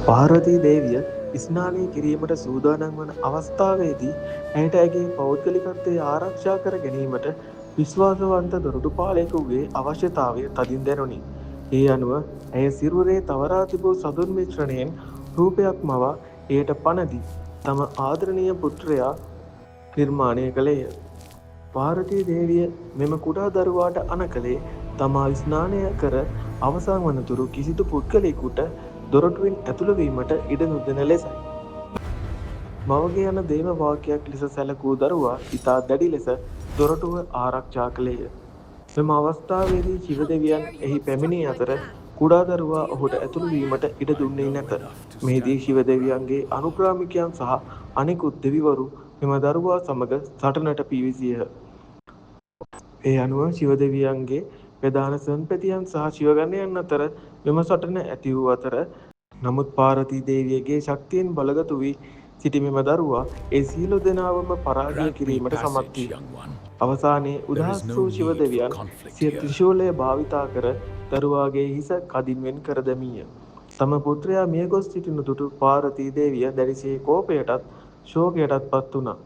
පාර්වතී දේවිය ස්නානය කිරීමට සූදානම් වන අවස්ථාවේදී ඇයට ඇගේ පෞද්ගලිකත්වය ආරක්ෂා කර ගැනීමට විශ්වාසවන්ත දොරටුපාලකයෙකුගේ අවශ්‍යතාවය තදින් දැනුනි. ඒ අනුව ඇය සිරුරේ තවරා තිබූ සඳුන් මිශ්‍රණයෙන් රූපයක් මවා එයට පණ දී තම ආදරණීය පුත්‍රයා නිර්මාණය කළේය. පාර්වතී දේවිය මෙම කුඩා දරුවාට අණ කළේ තමා ස්නානය කර අවසන් වනතුරු කිසිදු පුද්ගලයෙකුට දොරටුවෙන් ඇතුළු වීමට ඉඩ නොදෙන ලෙසයි. මවගේ යන දේව වාක්‍යයක් ලෙස සැලකූ දරුවා ඉතා දැඩි ලෙස දොරටුව ආරක්ෂා කළේය. මෙම අවස්ථාවේදී ශිව දෙවියන් එහි පැමිණි අතර කුඩා දරුවා ඔහුට ඇතුළු වීමට ඉඩ දුන්නේ නැත. මෙහිදී ශිව දෙවියන්ගේ අනුග්‍රාමිකයන් සහ අනෙකුත් දෙවිවරු මෙම දරුවා සමග සටනට පිවිසියහ. ඒ අනුව ශිව දෙවියන්ගේ ප්‍රධාන සෙන්පතියන් සහ ශිවගණයන් අතර මෙම සටන ඇති වූ අතර නමුත් පාර්වතී දේවියගේ ශක්තියෙන් බලගතු වී සිටි මෙම දරුවා ඒ සියලු දෙනාවම පරාජය කිරීමට සමත් විය. අවසානයේ උදහස් වූ ශිව දෙවියන් සිය ත්‍රිශූලය භාවිතා කර දරුවාගේ හිස කදින් වෙන් කර දැමීය. තම පුත්‍රයා මියගොස් සිටිනු දුටු පාර්වතී දේවිය දැඩිසේ කෝපයටත් ශෝකයටත් පත් වුණා.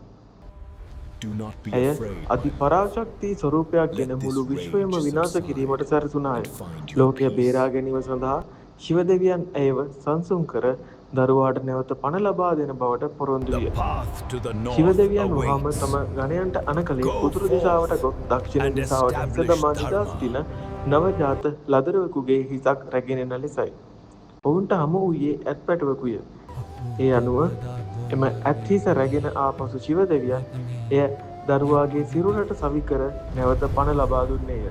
ඇය අති පරාශක්ති ස්වරූපයක් ගෙන මුළු විශ්වයම විනාශ කිරීමට සැරසුණාය. ලෝකය බේරා ගැනීම සඳහා ශිව දෙවියන් ඇයව සංසුන් කර දරුවාට නැවත පණ ලබා දෙන බවට පොරොන්දු විය. ශිව දෙවියන් වහාම තම ගණයන්ට අණ කළේ උතුරු දිශාවට ගොස් දක්ෂිණ දිශාවට හිස දමා නිදා සිටින නවජාත ලදරුවෙකුගේ හිසක් රැගෙන එන ලෙසයි. ඔවුන්ට හමු වූයේ ඇත් පැටවකුය. ඒ අනුව එම ඇත් හිස රැගෙන ආපසු ශිව දෙවියන් එය දරුවාගේ සිරුරට සවිකර නැවත පණ ලබා දුන්නේය.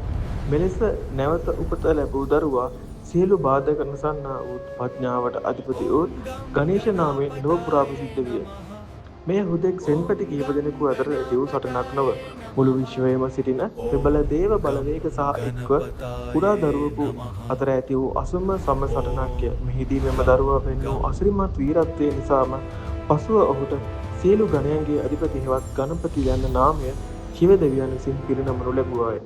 මෙලෙස නැවත උපත ලැබූ දරුවා සියලු බාධක නසන්නා වූ ප්‍රඥාවට අධිපති වූ ගණේශ නාමයෙන් ලොව පුරා ප්‍රසිද්ධ විය. මෙය හුදෙක් සෙන්පති කිහිප දෙනෙකු අතර ඇති වූ සටනක් නොව මුළු විශ්වයේම සිටින ප්‍රබල දේව බලවේග සහ එක්ව කුඩා දරුවෙකු අතර ඇති වූ අසුම සම සටනක්ය. මෙහිදී මෙම දරුවා පෙන්වූ අසිරිමත් වීරත්වය නිසාම පසුව ඔහුට සියලු ගණයන්ගේ අධිපති හෙවත් ගණපති යන නාමය ශිව දෙවියන් විසින් පිරිනමනු ලැබුවාය.